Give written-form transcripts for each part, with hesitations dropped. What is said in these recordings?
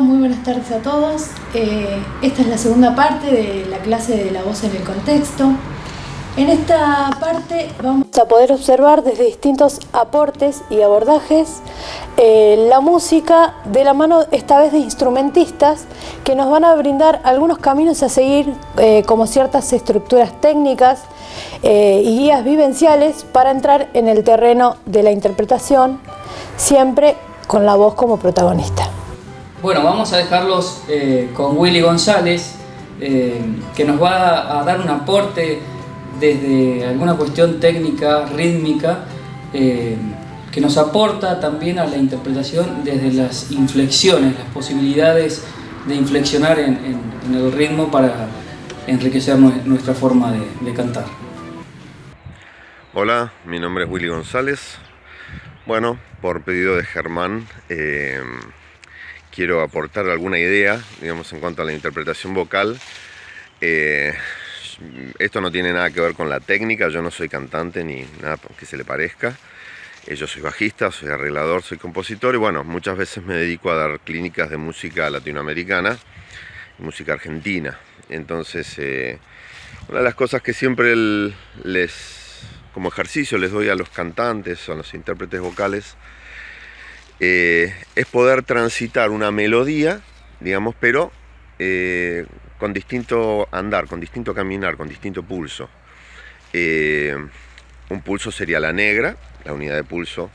muy buenas tardes a todos. Esta es la segunda parte de la clase de la voz en el contexto. En esta parte vamos a poder observar desde distintos aportes y abordajes la música de la mano esta vez de instrumentistas que nos van a brindar algunos caminos a seguir como ciertas estructuras técnicas y guías vivenciales para entrar en el terreno de la interpretación, siempre con la voz como protagonista. Bueno, vamos a dejarlos con Willy González, que nos va a dar un aporte desde alguna cuestión técnica, rítmica, que nos aporta también a la interpretación desde las inflexiones, las posibilidades de inflexionar en el ritmo para enriquecer nuestra forma de cantar. Hola, mi nombre es Willy González. Bueno, por pedido de Germán, quiero aportar alguna idea, digamos, en cuanto a la interpretación vocal. Esto no tiene nada que ver con la técnica, yo no soy cantante ni nada que se le parezca. Yo soy bajista, soy arreglador, soy compositor y bueno, muchas veces me dedico a dar clínicas de música latinoamericana, música argentina. Entonces, una de las cosas que siempre como ejercicio les doy a los cantantes o a los intérpretes vocales es poder transitar una melodía, digamos, pero con distinto andar, con distinto caminar, con distinto pulso. Un pulso sería la negra, la unidad de pulso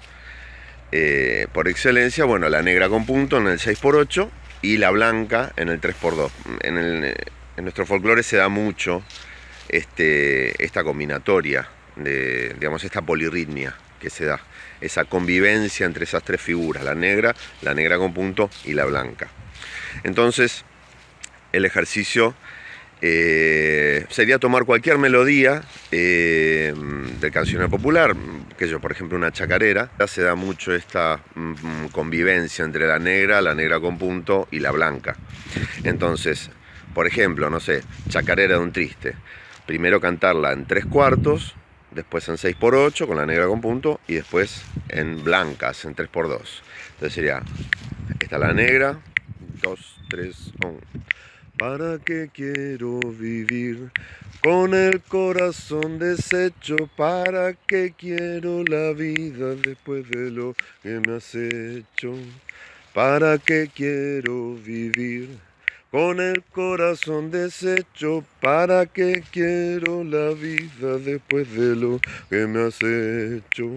por excelencia. Bueno, la negra con punto en el 6x8 y la blanca en el 3x2. En nuestro folclore se da mucho esta combinatoria, digamos, esta polirritmia que se da, esa convivencia entre esas tres figuras, la negra con punto y la blanca. Entonces, el ejercicio sería tomar cualquier melodía del cancionero popular, por ejemplo una chacarera. Se da mucho esta convivencia entre la negra con punto y la blanca. Entonces, por ejemplo, no sé, chacarera de un triste. Primero cantarla en 3/4, después en 6x8 con la negra con punto y después en blancas, en 3x2. Entonces sería, esta la negra, 2, 3, 1. ¿Para qué quiero vivir con el corazón deshecho? ¿Para qué quiero la vida después de lo que me has hecho? ¿Para qué quiero vivir con el corazón deshecho? ¿Para qué quiero la vida después de lo que me has hecho?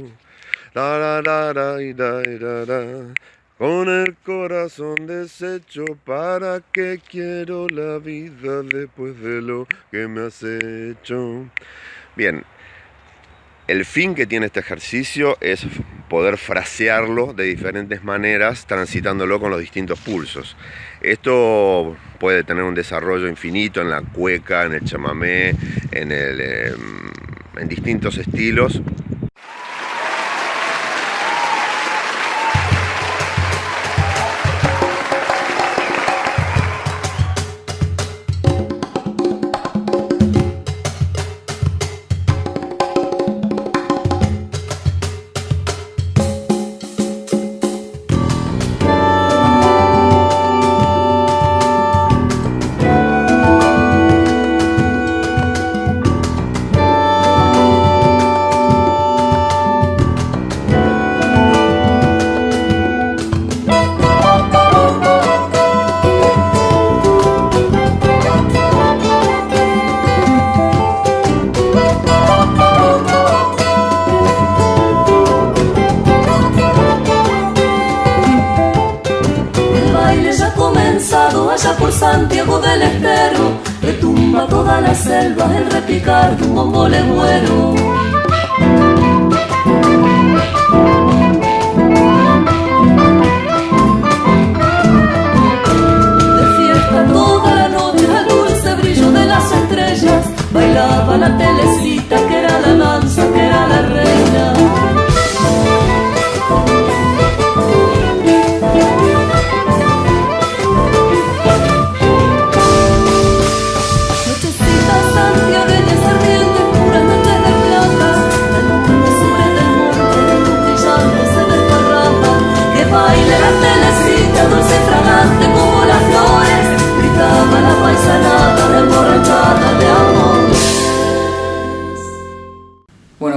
La, la, la, la, la, la, la. Con el corazón deshecho, ¿para qué quiero la vida después de lo que me has hecho? Bien, el fin que tiene este ejercicio es poder frasearlo de diferentes maneras, transitándolo con los distintos pulsos. Esto puede tener un desarrollo infinito en la cueca, en el chamamé, en distintos estilos. Allá por Santiago del Estero, retumba toda la selva el repicar de un bombo legüero. De fiesta toda la noche al dulce brillo de las estrellas, bailaba la telecita que era la danza, que era la reina. Santiagueñas ardientes, puras noches de plata,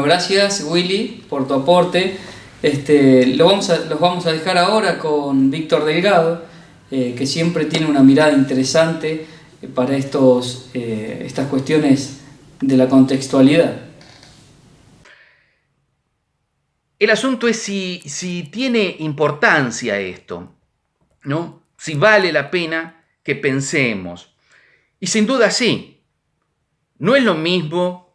gracias Willy por tu aporte. Los vamos a dejar ahora con Víctor Delgado, que siempre tiene una mirada interesante para estas cuestiones de la contextualidad. El asunto es si tiene importancia esto, ¿no? Si vale la pena que pensemos. Y sin duda sí. No es lo mismo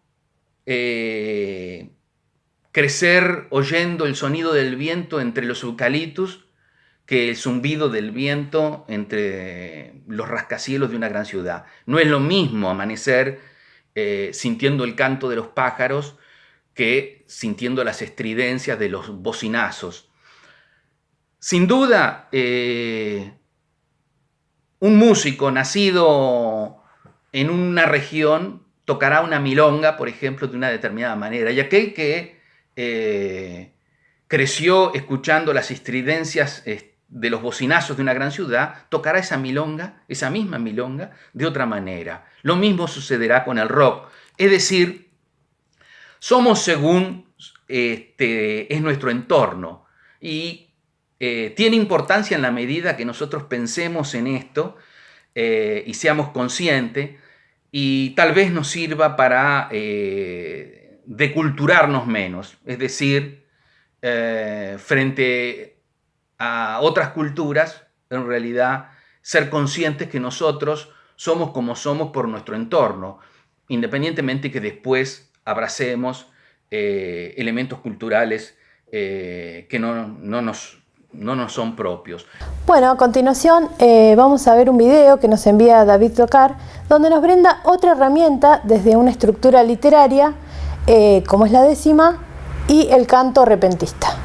crecer oyendo el sonido del viento entre los eucaliptus que el zumbido del viento entre los rascacielos de una gran ciudad. No es lo mismo amanecer sintiendo el canto de los pájaros que sintiendo las estridencias de los bocinazos. Sin duda, un músico nacido en una región tocará una milonga, por ejemplo, de una determinada manera, y aquel que creció escuchando las estridencias de los bocinazos de una gran ciudad, tocará esa misma milonga, de otra manera. Lo mismo sucederá con el rock. Es decir, somos según es nuestro entorno, y tiene importancia en la medida que nosotros pensemos en esto y seamos conscientes, y tal vez nos sirva para deculturarnos menos, es decir, frente a otras culturas, en realidad ser conscientes que nosotros somos como somos por nuestro entorno, independientemente que después abracemos elementos culturales que no nos son propios. Bueno, a continuación vamos a ver un video que nos envía David Tocar, donde nos brinda otra herramienta desde una estructura literaria, como es la décima y el canto repentista.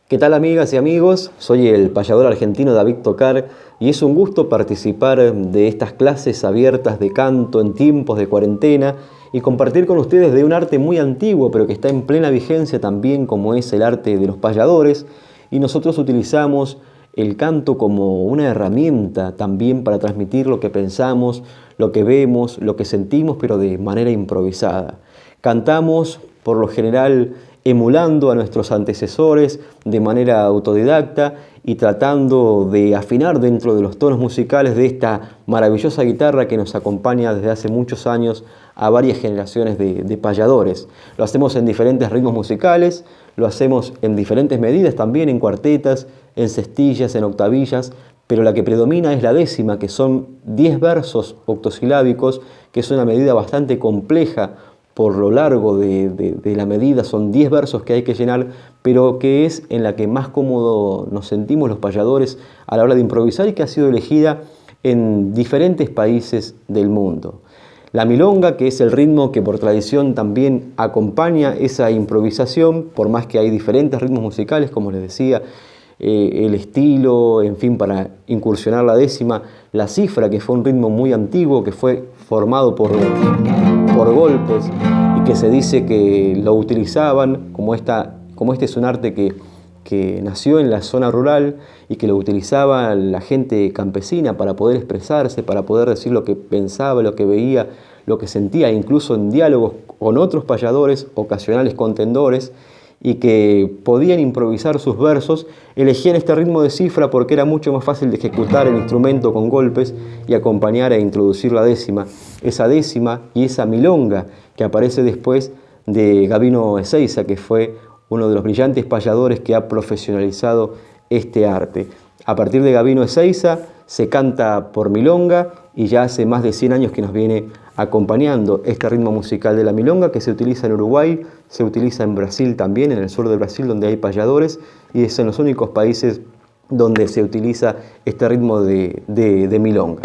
¿Qué tal, amigas y amigos? Soy el payador argentino David Tocar y es un gusto participar de estas clases abiertas de canto en tiempos de cuarentena y compartir con ustedes de un arte muy antiguo pero que está en plena vigencia también, como es el arte de los payadores, y nosotros utilizamos el canto como una herramienta también para transmitir lo que pensamos, lo que vemos, lo que sentimos, pero de manera improvisada. Cantamos por lo general emulando a nuestros antecesores de manera autodidacta y tratando de afinar dentro de los tonos musicales de esta maravillosa guitarra que nos acompaña desde hace muchos años a varias generaciones de payadores. Lo hacemos en diferentes ritmos musicales, lo hacemos en diferentes medidas también, en cuartetas, en cestillas, en octavillas, pero la que predomina es la décima, que son 10 versos octosilábicos, que es una medida bastante compleja por lo largo de la medida. Son 10 versos que hay que llenar, pero que es en la que más cómodo nos sentimos los payadores a la hora de improvisar y que ha sido elegida en diferentes países del mundo. La milonga, que es el ritmo que por tradición también acompaña esa improvisación, por más que hay diferentes ritmos musicales, como les decía, el estilo, en fin, para incursionar la décima, la cifra, que fue un ritmo muy antiguo, que fue formado por golpes y que se dice que lo utilizaban, como este es un arte que nació en la zona rural y que lo utilizaba la gente campesina para poder expresarse, para poder decir lo que pensaba, lo que veía, lo que sentía, incluso en diálogos con otros payadores, ocasionales contendores, y que podían improvisar sus versos, elegían este ritmo de cifra porque era mucho más fácil de ejecutar el instrumento con golpes y acompañar e introducir la décima. Esa décima y esa milonga que aparece después de Gabino Ezeiza, que fue uno de los brillantes payadores que ha profesionalizado este arte. A partir de Gabino Ezeiza se canta por milonga y ya hace más de 100 años que nos viene acompañando este ritmo musical de la milonga, que se utiliza en Uruguay, se utiliza en Brasil también, en el sur de Brasil, donde hay payadores, y es en los únicos países donde se utiliza este ritmo de milonga.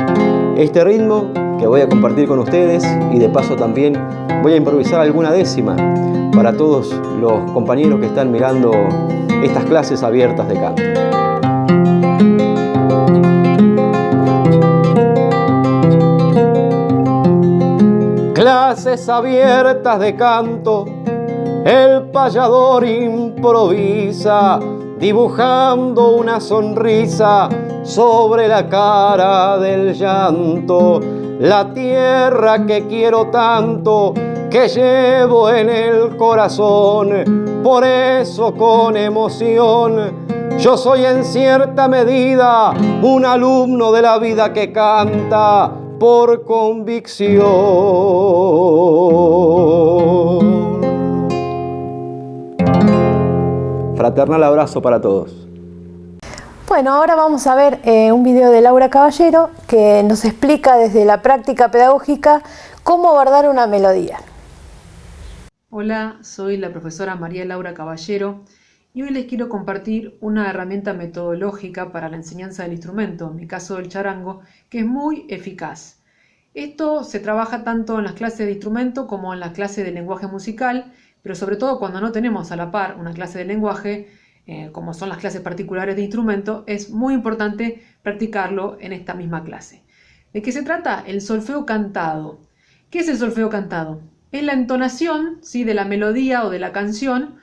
Este ritmo que voy a compartir con ustedes, y de paso también voy a improvisar alguna décima para todos los compañeros que están mirando estas clases abiertas de canto. Clases abiertas de canto, el payador improvisa, dibujando una sonrisa sobre la cara del llanto. La tierra que quiero tanto, que llevo en el corazón. Por eso con emoción yo soy en cierta medida un alumno de la vida que canta por convicción. Fraternal abrazo para todos. Bueno, ahora vamos a ver un video de Laura Caballero que nos explica desde la práctica pedagógica cómo abordar una melodía. Hola, soy la profesora María Laura Caballero y hoy les quiero compartir una herramienta metodológica para la enseñanza del instrumento, en mi caso del charango, que es muy eficaz. Esto se trabaja tanto en las clases de instrumento como en las clases de lenguaje musical, pero sobre todo cuando no tenemos a la par una clase de lenguaje, como son las clases particulares de instrumento, es muy importante practicarlo en esta misma clase. ¿De qué se trata? El solfeo cantado. ¿Qué es el solfeo cantado? Es la entonación, ¿sí?, de la melodía o de la canción,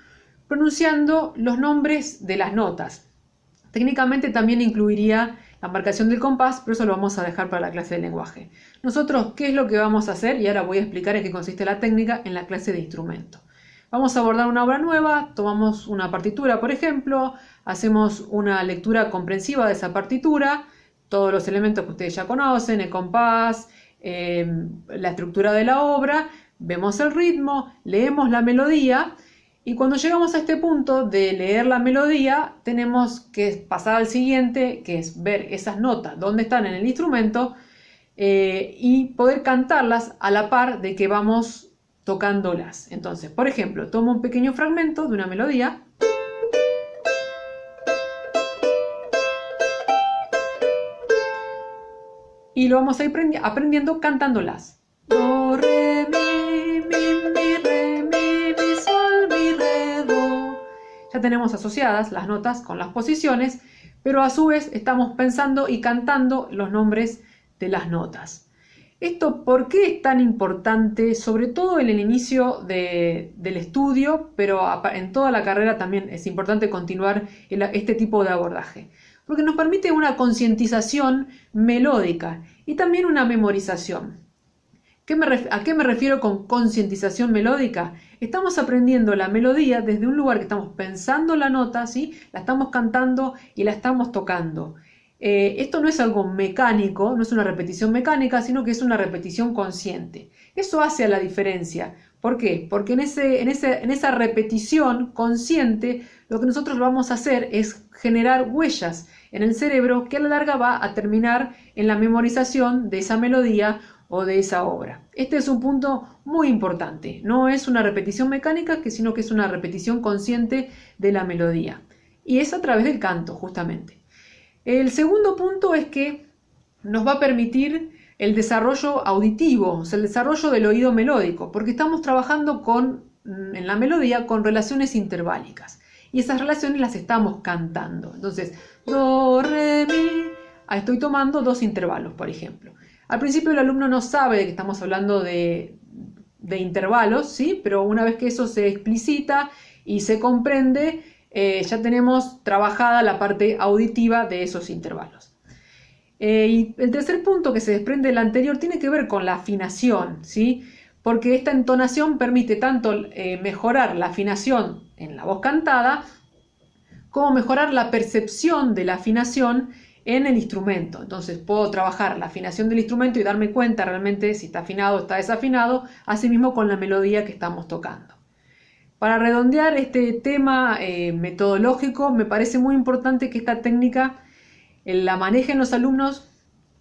pronunciando los nombres de las notas. Técnicamente también incluiría la marcación del compás, pero eso lo vamos a dejar para la clase de lenguaje. Nosotros, ¿qué es lo que vamos a hacer? Y ahora voy a explicar en qué consiste la técnica en la clase de instrumento. Vamos a abordar una obra nueva, tomamos una partitura, por ejemplo, hacemos una lectura comprensiva de esa partitura, todos los elementos que ustedes ya conocen, el compás, la estructura de la obra, vemos el ritmo, leemos la melodía y cuando llegamos a este punto de leer la melodía tenemos que pasar al siguiente, que es ver esas notas, dónde están en el instrumento y poder cantarlas a la par de que vamos tocándolas. Entonces, por ejemplo, tomo un pequeño fragmento de una melodía. Y lo vamos a ir aprendiendo cantándolas. Do, re, mi, re, mi, sol, mi, re, do. Ya tenemos asociadas las notas con las posiciones, pero a su vez estamos pensando y cantando los nombres de las notas. ¿Esto por qué es tan importante? Sobre todo en el inicio del estudio, pero en toda la carrera también es importante continuar este tipo de abordaje. Porque nos permite una concientización melódica y también una memorización. ¿A qué me refiero con concientización melódica? Estamos aprendiendo la melodía desde un lugar que estamos pensando la nota, ¿sí? La estamos cantando y la estamos tocando. Esto no es algo mecánico, no es una repetición mecánica, sino que es una repetición consciente. Eso hace a la diferencia. ¿Por qué? Porque en esa repetición consciente lo que nosotros vamos a hacer es generar huellas en el cerebro que a la larga va a terminar en la memorización de esa melodía o de esa obra. Este es un punto muy importante. No es una repetición mecánica, sino que es una repetición consciente de la melodía. Y es a través del canto, justamente. El segundo punto es que nos va a permitir el desarrollo auditivo, o sea, el desarrollo del oído melódico, porque estamos trabajando en la melodía con relaciones interválicas. Y esas relaciones las estamos cantando. Entonces, do, re, mi, estoy tomando dos intervalos, por ejemplo. Al principio el alumno no sabe de que estamos hablando de intervalos, ¿sí? Pero una vez que eso se explicita y se comprende, ya tenemos trabajada la parte auditiva de esos intervalos. Y el tercer punto que se desprende del anterior tiene que ver con la afinación, ¿sí? Porque esta entonación permite tanto mejorar la afinación en la voz cantada, como mejorar la percepción de la afinación en el instrumento. Entonces puedo trabajar la afinación del instrumento y darme cuenta realmente si está afinado o está desafinado, asimismo con la melodía que estamos tocando. Para redondear este tema metodológico, me parece muy importante que esta técnica la manejen los alumnos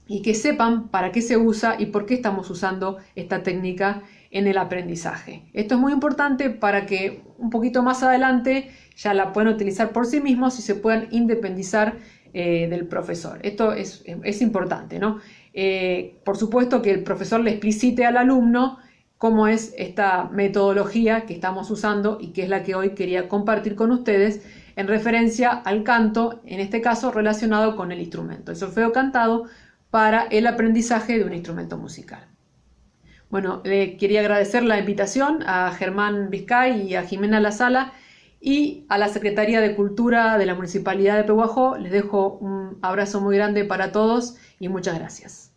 y que sepan para qué se usa y por qué estamos usando esta técnica en el aprendizaje. Esto es muy importante para que un poquito más adelante ya la puedan utilizar por sí mismos y se puedan independizar del profesor. Esto es importante, ¿no? Por supuesto que el profesor le explicite al alumno cómo es esta metodología que estamos usando y que es la que hoy quería compartir con ustedes en referencia al canto, en este caso relacionado con el instrumento, el solfeo cantado para el aprendizaje de un instrumento musical. Bueno, le quería agradecer la invitación a Germán Vizcay y a Jimena Lazala y a la Secretaría de Cultura de la Municipalidad de Pehuajó. Les dejo un abrazo muy grande para todos y muchas gracias.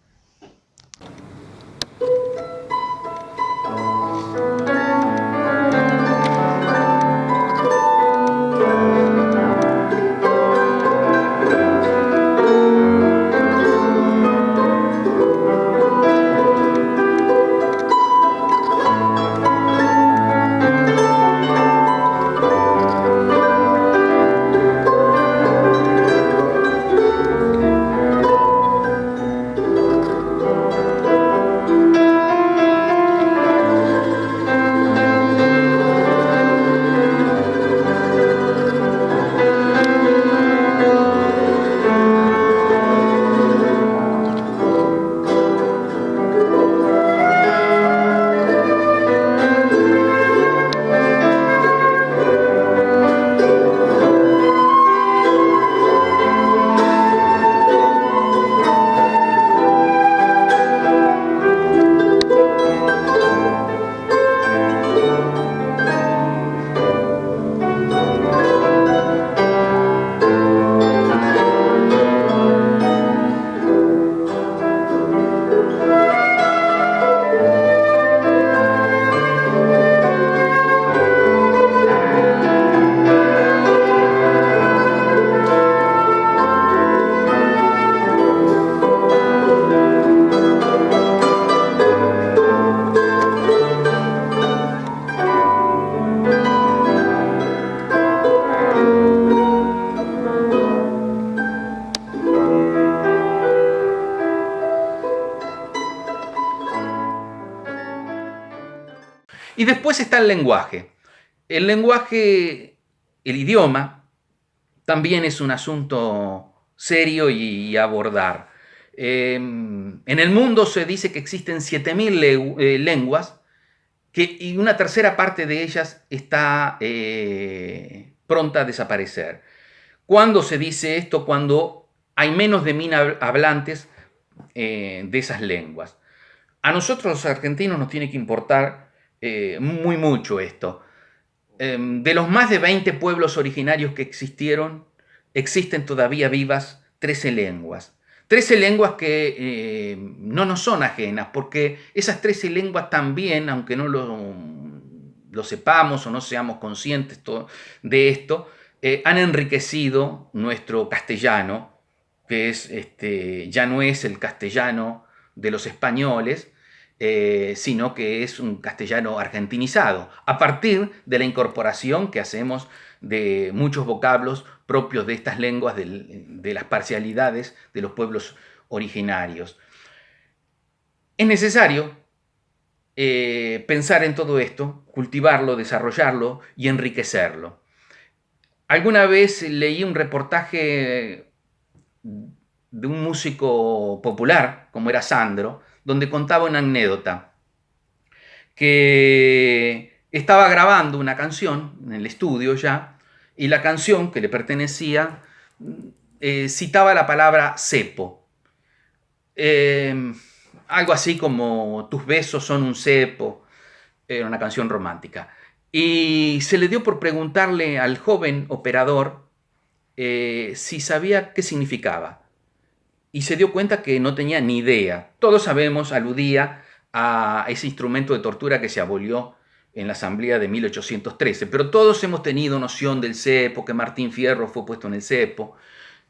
Y después está el lenguaje. El lenguaje, el idioma, también es un asunto serio y abordar. En el mundo se dice que existen 7.000 lenguas y una tercera parte de ellas está pronta a desaparecer. ¿Cuándo se dice esto? Cuando hay menos de 1.000 hablantes de esas lenguas. A nosotros los argentinos nos tiene que importar muy mucho esto. De los más de 20 pueblos originarios que existieron, existen todavía vivas 13 lenguas. 13 lenguas que no nos son ajenas, porque esas 13 lenguas también, aunque no lo sepamos o no seamos conscientes de esto, han enriquecido nuestro castellano, que es, ya no es el castellano de los españoles, sino que es un castellano argentinizado, a partir de la incorporación que hacemos de muchos vocablos propios de estas lenguas, de las parcialidades de los pueblos originarios. Es necesario pensar en todo esto, cultivarlo, desarrollarlo y enriquecerlo. Alguna vez leí un reportaje de un músico popular, como era Sandro, donde contaba una anécdota, que estaba grabando una canción en el estudio ya, y la canción que le pertenecía citaba la palabra cepo. Algo así como tus besos son un cepo, era una canción romántica. Y se le dio por preguntarle al joven operador si sabía qué significaba. Y se dio cuenta que no tenía ni idea. Todos sabemos, aludía a ese instrumento de tortura que se abolió en la Asamblea de 1813, pero todos hemos tenido noción del cepo, que Martín Fierro fue puesto en el cepo,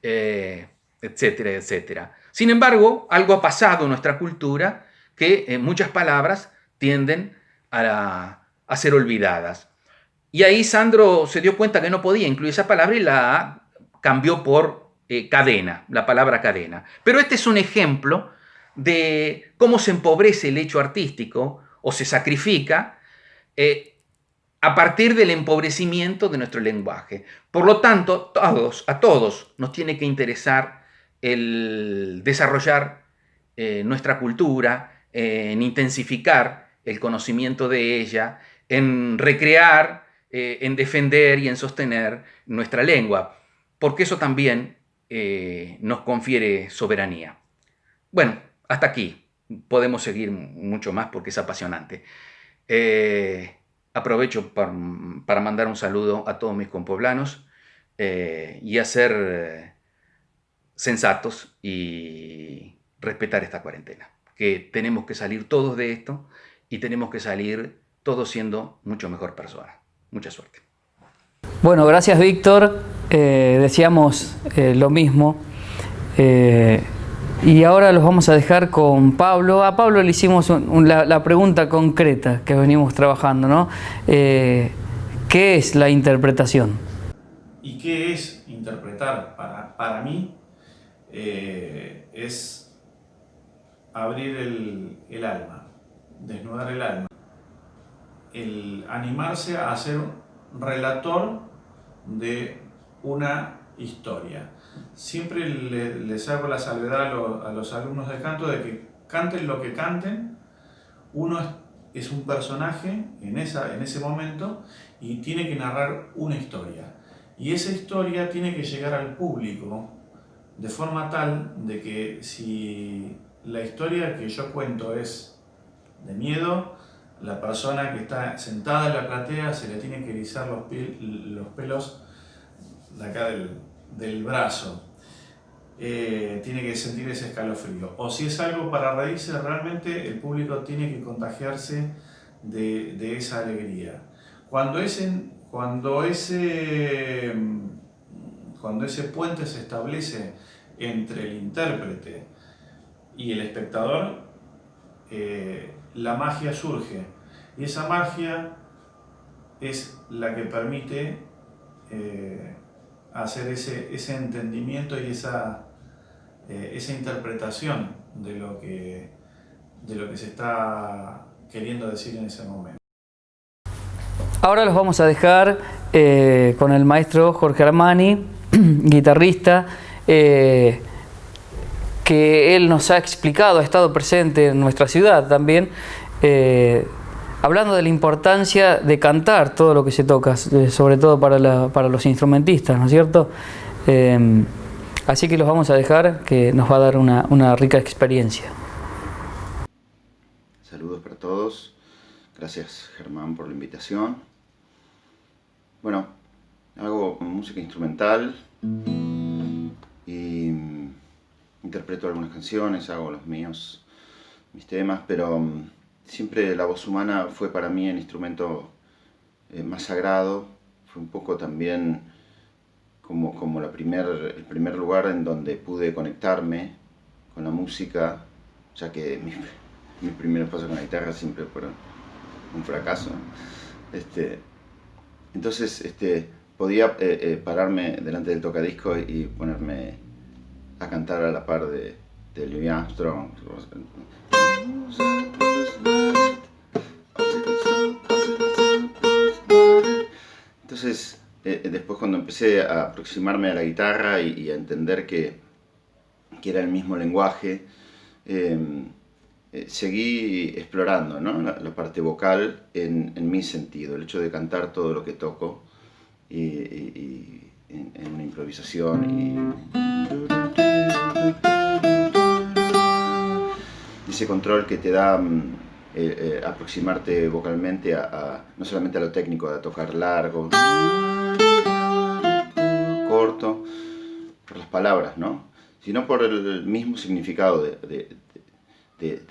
etcétera, etcétera. Sin embargo, algo ha pasado en nuestra cultura que muchas palabras tienden a ser olvidadas. Y ahí Sandro se dio cuenta que no podía incluir esa palabra y la cambió por cadena, la palabra cadena. Pero este es un ejemplo de cómo se empobrece el hecho artístico o se sacrifica a partir del empobrecimiento de nuestro lenguaje. Por lo tanto, a todos nos tiene que interesar el desarrollar nuestra cultura, en intensificar el conocimiento de ella, en recrear, en defender y en sostener nuestra lengua, porque eso también nos confiere soberanía. Bueno, hasta aquí. Podemos seguir mucho más porque es apasionante. Aprovecho para mandar un saludo a todos mis compoblanos y a ser sensatos y respetar esta cuarentena. Que tenemos que salir todos de esto y tenemos que salir todos siendo mucho mejor personas. Mucha suerte. Bueno, gracias Víctor. Decíamos lo mismo. Y ahora los vamos a dejar con Pablo. A Pablo le hicimos la pregunta concreta que venimos trabajando, ¿no? ¿Qué es la interpretación? ¿Y qué es interpretar? Para mí es abrir el alma, desnudar el alma, el animarse a ser relator de una historia. Siempre les hago la salvedad a los alumnos de canto de que canten lo que canten, uno es un personaje en ese momento y tiene que narrar una historia. Y esa historia tiene que llegar al público de forma tal de que si la historia que yo cuento es de miedo, la persona que está sentada en la platea se le tiene que erizar los pelos de acá del brazo. Tiene que sentir ese escalofrío. O si es algo para reírse, realmente el público tiene que contagiarse de esa alegría. Cuando ese puente se establece entre el intérprete y el espectador, la magia surge. Y esa magia es la que permite hacer ese entendimiento y esa interpretación de lo que se está queriendo decir en ese momento. Ahora los vamos a dejar con el maestro Jorge Armani, guitarrista, que él nos ha explicado, ha estado presente en nuestra ciudad también, hablando de la importancia de cantar todo lo que se toca, sobre todo para los instrumentistas, ¿no es cierto? Así que los vamos a dejar, que nos va a dar una rica experiencia. Saludos para todos. Gracias, Germán, por la invitación. Bueno, hago música instrumental y interpreto algunas canciones, hago los míos, mis temas, pero siempre la voz humana fue para mí el instrumento más sagrado. Fue un poco también como el primer lugar en donde pude conectarme con la música, ya que mis primeros pasos con la guitarra siempre fueron un fracaso. Entonces podía pararme delante del tocadiscos y ponerme a cantar a la par de Louis Armstrong. Entonces, después cuando empecé a aproximarme a la guitarra y a entender que era el mismo lenguaje, seguí explorando, ¿no? la parte vocal en mi sentido, el hecho de cantar todo lo que toco y en una improvisación y ese control que te da aproximarte vocalmente no solamente a lo técnico, a tocar largo, corto, por las palabras, ¿no? Sino por el mismo significado de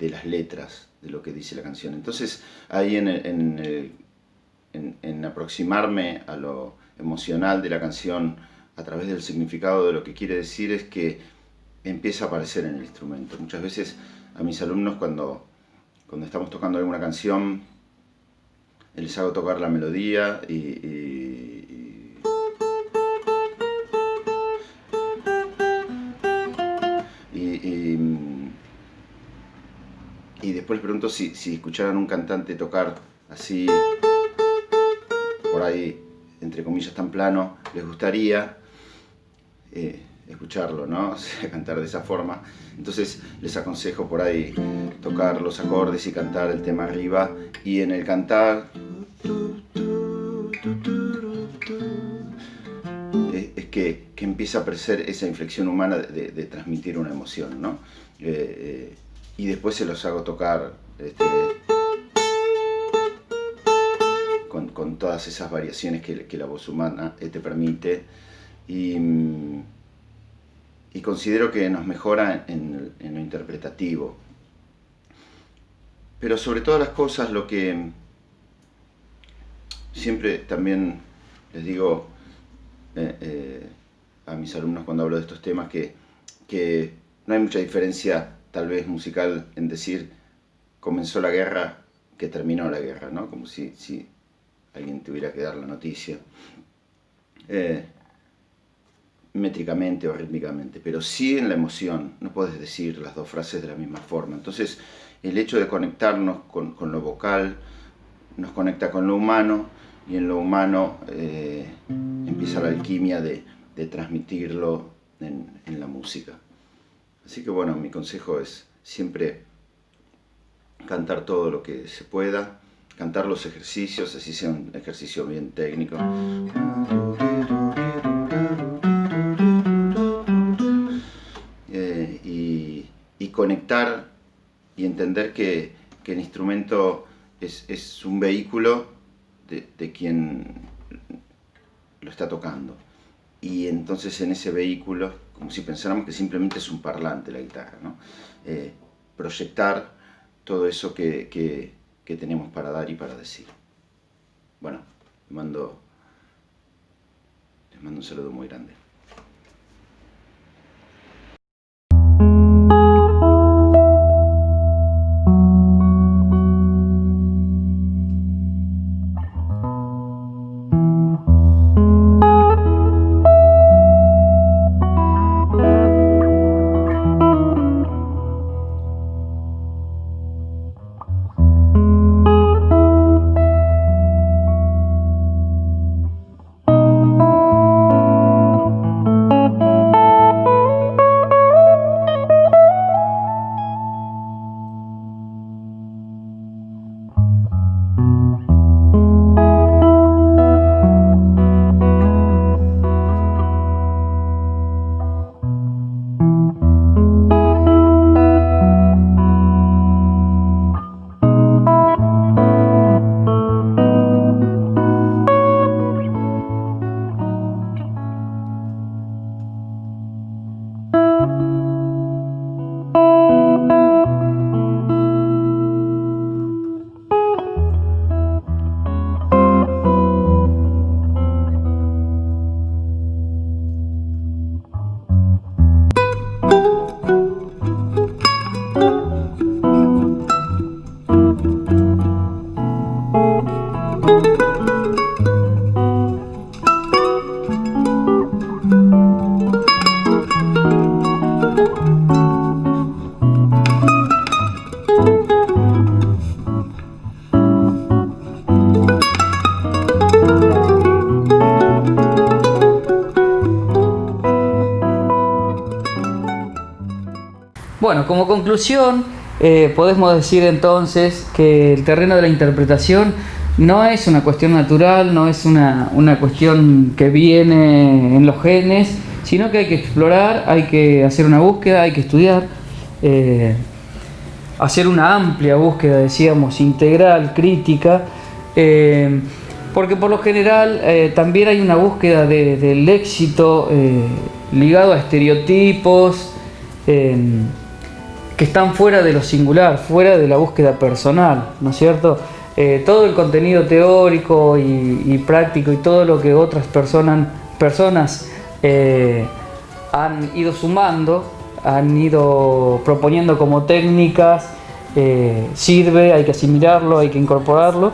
las letras, de lo que dice la canción. Entonces, ahí en aproximarme a lo emocional de la canción a través del significado de lo que quiere decir, es que empieza a aparecer en el instrumento. Muchas veces a mis alumnos, cuando estamos tocando alguna canción, les hago tocar la melodía y después les pregunto si escucharan un cantante tocar así, por ahí, entre comillas, tan plano, les gustaría escucharlo, ¿no? O sea, cantar de esa forma. Entonces les aconsejo por ahí tocar los acordes y cantar el tema arriba, y en el cantar es que empieza a aparecer esa inflexión humana de transmitir una emoción, ¿no? Y después se los hago tocar con todas esas variaciones que la voz humana te permite, y considero que nos mejora en lo interpretativo. Pero sobre todas las cosas, lo que siempre también les digo a mis alumnos cuando hablo de estos temas, que no hay mucha diferencia tal vez musical en decir comenzó la guerra que terminó la guerra, ¿no? Como si alguien tuviera que dar la noticia métricamente o rítmicamente, pero sí en la emoción. No puedes decir las dos frases de la misma forma. Entonces, el hecho de conectarnos con lo vocal nos conecta con lo humano, y en lo humano empieza la alquimia de transmitirlo en la música. Así que bueno, mi consejo es siempre cantar todo lo que se pueda, cantar los ejercicios, así sea un ejercicio bien técnico. Y conectar y entender que el instrumento es un vehículo de quien lo está tocando. Y entonces en ese vehículo, como si pensáramos que simplemente es un parlante la guitarra, ¿no? Proyectar todo eso que tenemos para dar y para decir. Bueno, les mando un saludo muy grande. bueno, como conclusión, podemos decir entonces que el terreno de la interpretación no es una cuestión natural, no es una cuestión que viene en los genes, sino que hay que explorar, hay que hacer una búsqueda, hay que estudiar, hacer una amplia búsqueda, decíamos, integral, crítica, porque por lo general también hay una búsqueda del éxito ligado a estereotipos que están fuera de lo singular, fuera de la búsqueda personal, ¿no es cierto? Todo el contenido teórico y práctico y todo lo que otras personas han ido sumando, han ido proponiendo como técnicas, sirve, hay que asimilarlo, hay que incorporarlo.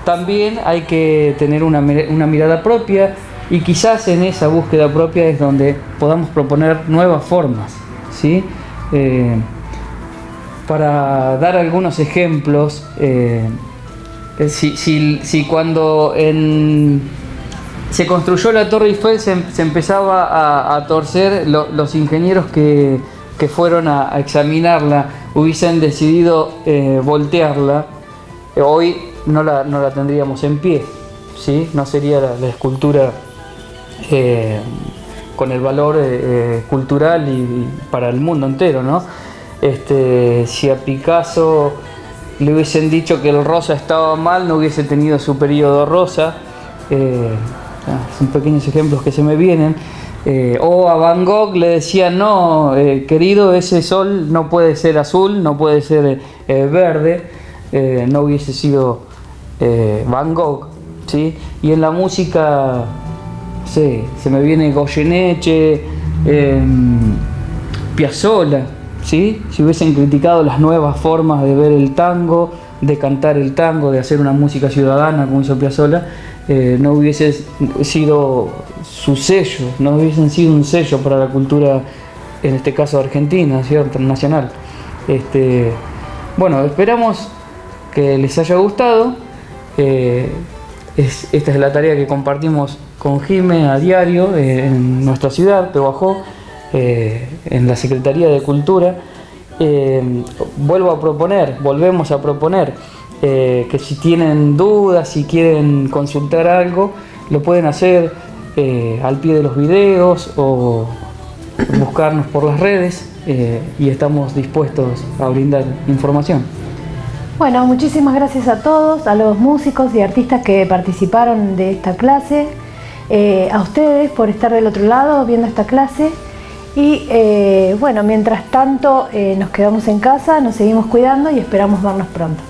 También hay que tener una mirada propia y quizás en esa búsqueda propia es donde podamos proponer nuevas formas, ¿sí? Para dar algunos ejemplos, si cuando se construyó la Torre Eiffel se empezaba a torcer, los ingenieros que fueron a examinarla hubiesen decidido voltearla, hoy no la tendríamos en pie, ¿sí? No sería la escultura con el valor cultural y para el mundo entero, ¿no? Si a Picasso le hubiesen dicho que el rosa estaba mal, no hubiese tenido su periodo rosa. Son pequeños ejemplos que se me vienen. O a Van Gogh le decían, no, querido, ese sol no puede ser azul, no puede ser verde, no hubiese sido Van Gogh, ¿sí? Y en la música, sí, se me viene Goyeneche, Piazzolla, ¿sí? Si hubiesen criticado las nuevas formas de ver el tango, de cantar el tango, de hacer una música ciudadana como hizo Piazzolla, no hubiese sido su sello, no hubiesen sido un sello para la cultura, en este caso argentina, ¿cierto? Nacional. Bueno, esperamos que les haya gustado. Esta es la tarea que compartimos con Jime a diario en nuestra ciudad, Pehuajó, en la Secretaría de Cultura. Volvemos a proponer que si tienen dudas, si quieren consultar algo, lo pueden hacer al pie de los videos o buscarnos por las redes y estamos dispuestos a brindar información. Bueno, muchísimas gracias a todos, a los músicos y artistas que participaron de esta clase, a ustedes por estar del otro lado viendo esta clase. Y bueno, mientras tanto nos quedamos en casa, nos seguimos cuidando y esperamos vernos pronto.